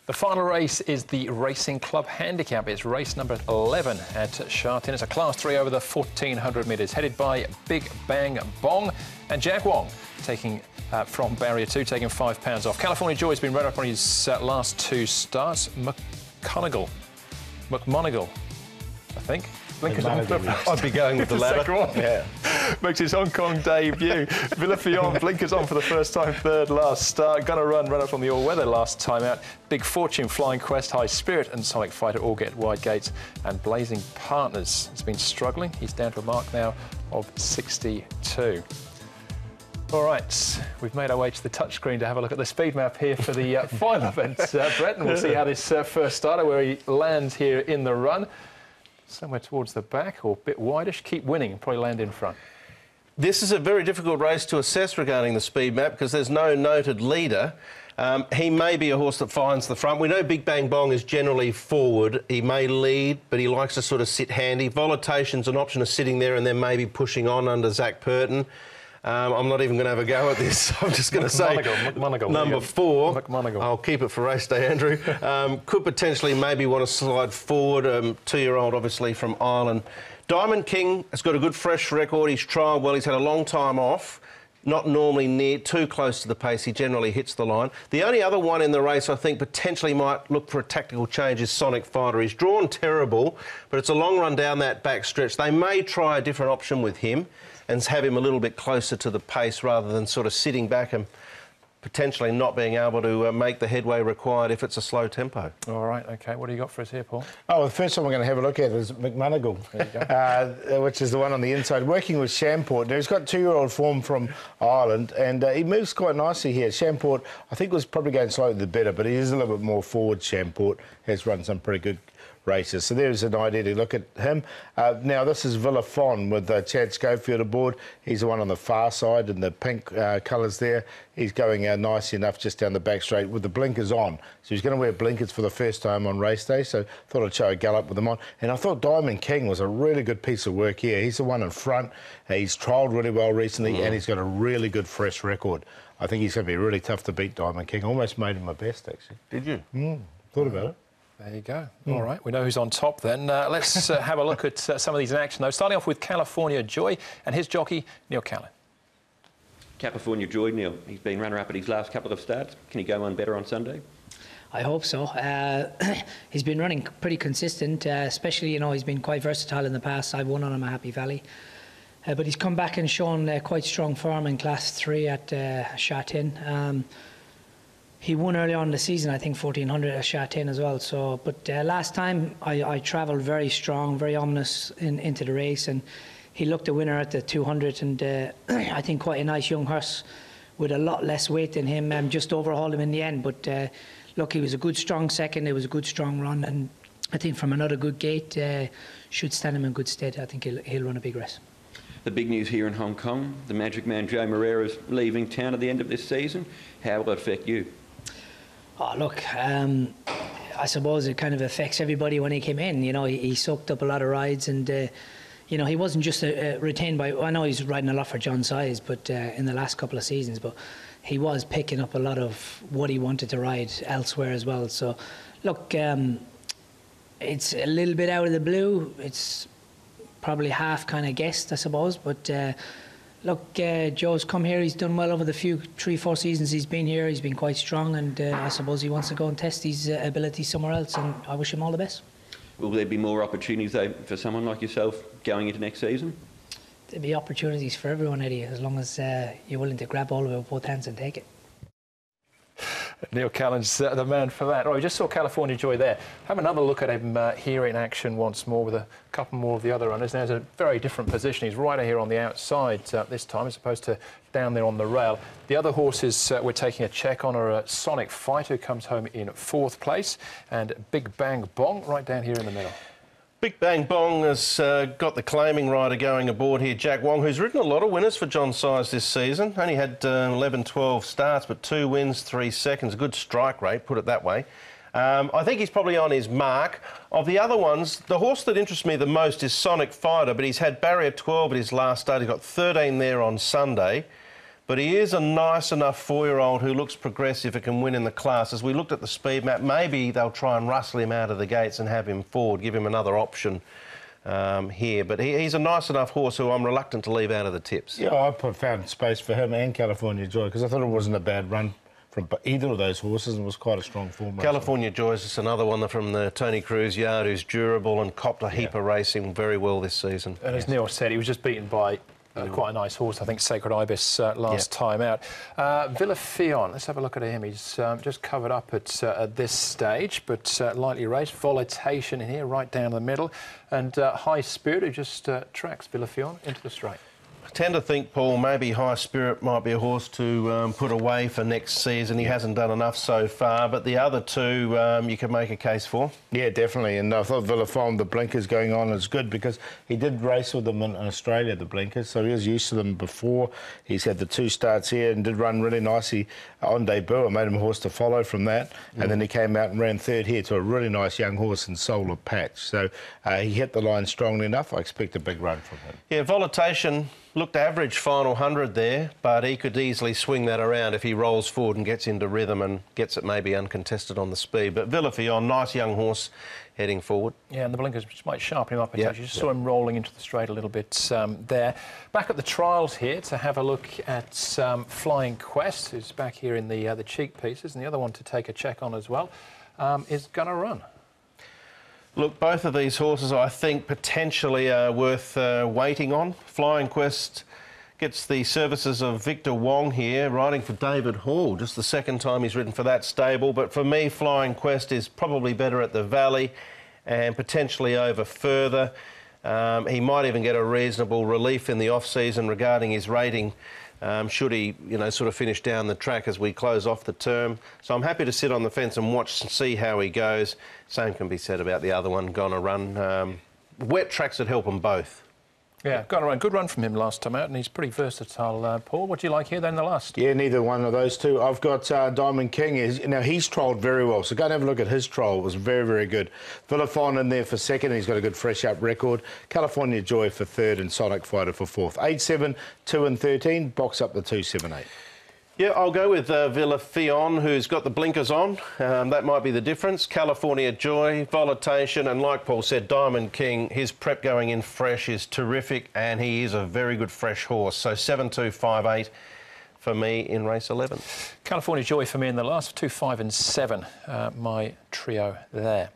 The final race is the Racing Club Handicap. It's race number 11 at Sha Tin. It's a Class 3 over the 1,400 metres, headed by Big Bang Bong and Jack Wong, taking from Barrier 2, taking £5 off. California Joy's been right up on his last two starts. McMonagle, I think. Blinkers on for I'd be going with the latter. Yeah. Makes his Hong Kong debut. Villafion, blinkers on for the first time, third last start. Gonna run up on the all-weather last time out. Big Fortune, Flying Quest, High Spirit and Sonic Fighter all get wide gates. And Blazing Partners has been struggling. He's down to a mark now of 62. All right, we've made our way to the touchscreen to have a look at the speed map here for the final event, Brett, and we'll see how this first starter, where he lands here in the run. Somewhere towards the back or a bit wideish, keep winning and probably land in front. This is a very difficult race to assess regarding the speed map because there's no noted leader. He may be a horse that finds the front. We know Big Bang Bong is generally forward. He may lead, but he likes to sort of sit handy. Volatation's an option of sitting there and then maybe pushing on under Zach Purton. I'm not even going to have a go at this. I'm just going to say number 4. I'll keep it for race day, Andrew. Could potentially maybe want to slide forward. 2-year-old, obviously, from Ireland. Diamond King has got a good fresh record. He's trialled well. He's had a long time off. Not normally too close to the pace. He generally hits the line. The only other one in the race I think potentially might look for a tactical change is Sonic Fighter. He's drawn terrible, but it's a long run down that back stretch. They may try a different option with him and have him a little bit closer to the pace rather than sort of sitting back and potentially not being able to make the headway required if it's a slow tempo. All right, OK. What do you got for us here, Paul? Oh, the first one we're going to have a look at is McMonagle, which is the one on the inside, working with Champort. Now, he's got 2-year-old form from Ireland, and he moves quite nicely here. Champort, I think, was probably going slightly the better, but he is a little bit more forward. Champort has run some pretty good races. So there's an idea to look at him. Now, this is Villafion with Chad Schofield aboard. He's the one on the far side in the pink colours there. He's going nicely enough just down the back straight with the blinkers on. So he's going to wear blinkers for the first time on race day, so thought I'd show a gallop with them on. And I thought Diamond King was a really good piece of work here. He's the one in front. He's trialled really well recently, and he's got a really good fresh record. I think he's going to be really tough to beat, Diamond King. Almost made him my best, actually. Did you? Thought about it. There you go. All right, we know who's on top then. Let's have a look at some of these in action, though. Starting off with California Joy and his jockey, Neil Callan. California Joy, Neil. He's been runner-up at his last couple of starts. Can he go on better on Sunday? I hope so. He's been running pretty consistent, especially, you know, he's been quite versatile in the past. I've won on him at Happy Valley. But he's come back and shown quite strong form in Class 3 at Sha Tin. He won early on in the season, I think 1,400 at Sha Tin as well. So, but last time I travelled very strong, very ominous into the race, and he looked a winner at the 200. And I think quite a nice young horse with a lot less weight than him just overhauled him in the end. But look, he was a good strong second. It was a good strong run, and I think from another good gate should stand him in good stead. I think he'll run a big race. The big news here in Hong Kong: the Magic Man Joe Moreira's leaving town at the end of this season. How will it affect you? Oh, look, I suppose it kind of affects everybody when he came in. You know, he soaked up a lot of rides, and, you know, he wasn't just retained by... I know he's riding a lot for John Size, but in the last couple of seasons, but he was picking up a lot of what he wanted to ride elsewhere as well. So, look, it's a little bit out of the blue. It's probably half kind of guessed, I suppose, but... Look, Joe's come here. He's done well over the 3-4 seasons he's been here. He's been quite strong, and I suppose he wants to go and test his abilities somewhere else, and I wish him all the best. Will there be more opportunities, though, for someone like yourself going into next season? There'll be opportunities for everyone, Eddie, as long as you're willing to grab all of it with both hands and take it. Neil Callan's the man for that. Right, we just saw California Joy there. Have another look at him here in action once more with a couple more of the other runners. Now, he's a very different position. He's right here on the outside this time as opposed to down there on the rail. The other horses we're taking a check on are Sonic Fighter, who comes home in 4th place, and Big Bang Bong right down here in the middle. Big Bang Bong has got the claiming rider going aboard here, Jack Wong, who's ridden a lot of winners for John Size this season. Only had 11, 12 starts, but 2 wins, 3 seconds. A good strike rate, put it that way. I think he's probably on his mark. Of the other ones, the horse that interests me the most is Sonic Fighter, but he's had barrier 12 at his last start. He's got 13 there on Sunday. But he is a nice enough 4-year-old who looks progressive and can win in the class. As we looked at the speed map, maybe they'll try and rustle him out of the gates and have him forward, give him another option here. But he's a nice enough horse who I'm reluctant to leave out of the tips. Yeah, I found space for him and California Joy because I thought it wasn't a bad run from either of those horses and was quite a strong form. California Joy is just another one from the Tony Cruz yard who's durable and copped a heap of racing very well this season. And as Neil said, he was just beaten by quite a nice horse, I think, Sacred Ibis last time out. Villa Fion, let's have a look at him. He's just covered up at this stage, but lightly raced. Volatation in here, right down the middle. And High Spirit, who just tracks Villa Fion into the straight. I tend to think, Paul, maybe High Spirit might be a horse to put away for next season. He hasn't done enough so far, but the other two you can make a case for. Yeah, definitely. And I thought Villa Fion, the blinkers going on is good because he did race with them in Australia, the blinkers, so he was used to them before. He's had the 2 starts here and did run really nicely on debut. I made him a horse to follow from that. And then he came out and ran 3rd here to a really nice young horse in Solar Patch. So he hit the line strongly enough. I expect a big run from him. Yeah, Volatation looked average final 100 there, but he could easily swing that around if he rolls forward and gets into rhythm and gets it maybe uncontested on the speed. But Villa Fion, nice young horse heading forward. Yeah, and the blinkers might sharpen him up a touch. You just saw him rolling into the straight a little bit there. Back at the trials here to have a look at Flying Quest, who's back here in the cheek pieces, and the other one to take a check on as well, is Gonna Run. Look, both of these horses, I think, potentially are worth waiting on. Flying Quest gets the services of Victor Wong here, riding for David Hall. Just the 2nd time he's ridden for that stable. But for me, Flying Quest is probably better at the Valley and potentially over further. He might even get a reasonable relief in the off-season regarding his rating. Should he, sort of finish down the track as we close off the term. So I'm happy to sit on the fence and watch and see how he goes. Same can be said about the other one, Gonna Run. Wet tracks would help them both. Yeah, Gonna Run. Good run from him last time out, and he's pretty versatile. Paul, what do you like here then, the last? Yeah, neither one of those two. I've got Diamond King. Now, he's trolled very well, so go and have a look at his troll. It was very, very good. Villa Fion in there for 2nd. He's got a good fresh-up record. California Joy for 3rd and Sonic Fighter for 4th. 8, 7, 2 and 13. Box up the 2, 7, 8. Yeah, I'll go with Villa Fion, who's got the blinkers on. That might be the difference. California Joy, Volatation, and like Paul said, Diamond King, his prep going in fresh is terrific, and he is a very good fresh horse. So 7, 2, 5, 8 for me in race 11. California Joy for me in the last, 2, 5 and 7, my trio there.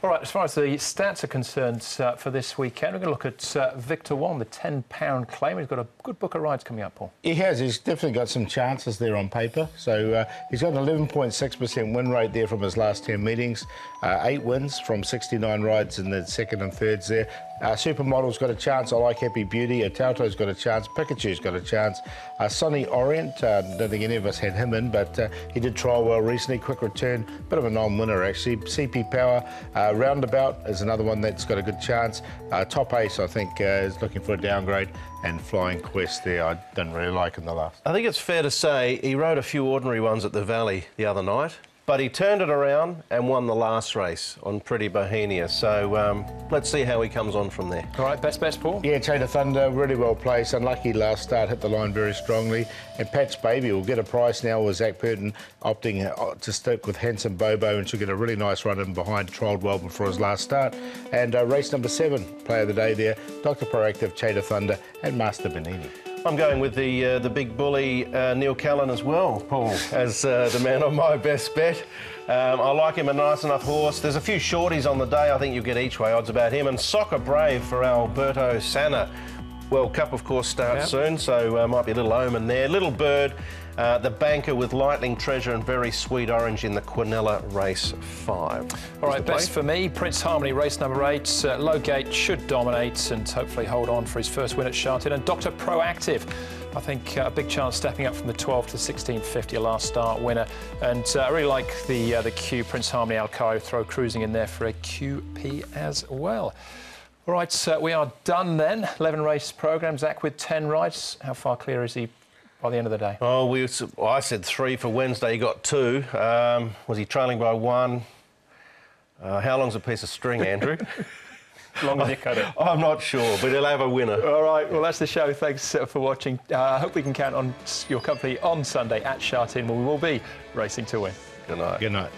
All right, as far as the stats are concerned for this weekend, we're going to look at Victor Wong, the £10 claim. He's got a good book of rides coming up, Paul. He has. He's definitely got some chances there on paper. So he's got an 11.6% win rate there from his last 10 meetings. 8 wins from 69 rides in the 2nd and 3rds there. Supermodel's got a chance. I like Happy Beauty. Tauto's got a chance. Pikachu's got a chance. Sunny Orient, don't think any of us had him in, but he did trial well recently. Quick Return, bit of a non-winner actually. CP Power, Roundabout is another one that's got a good chance. Top Ace, I think, is looking for a downgrade. And Flying Quest there, I didn't really like in the last. I think it's fair to say he rode a few ordinary ones at the Valley the other night, but he turned it around and won the last race on Pretty Bohemia. So let's see how he comes on from there. All right, best, Paul? Yeah, Chain of Thunder, really well placed. Unlucky last start, hit the line very strongly. And Pat's Baby will get a price now with Zach Purton opting to stick with Handsome Bobo, and she'll get a really nice run in behind. Trialled well before his last start. And race number 7, player of the day there, Dr. Proactive, Chain of Thunder and Master Benini. I'm going with the big bully, Neil Callan as well, Paul, as the man on my best bet. I like him, a nice enough horse. There's a few shorties on the day. I think you'll get each way odds about him. And Soccer Brave for Alberto Sanna. World Cup, of course, starts soon, so might be a little omen there. Little Bird, the banker with Lightning Treasure and Very Sweet Orange in the Quinella race 5. All right, best for me, Prince Harmony, race number 8. Low Gate should dominate and hopefully hold on for his first win at Sha Tin. And Dr. Proactive, I think a big chance stepping up from the 12 to 16.50, a last start winner. And I really like the Q, Prince Harmony Alcaio throw cruising in there for a QP as well. All right, we are done then. 11 race programme. Zach with 10 rides. How far clear is he by the end of the day? Oh, I said 3 for Wednesday. He got 2. Was he trailing by 1? How long's a piece of string, Andrew? long as you cut it. I'm not sure, but he'll have a winner. All right, well, that's the show. Thanks for watching. I hope we can count on your company on Sunday at Sha Tin, where we will be racing to win. Good night. Good night.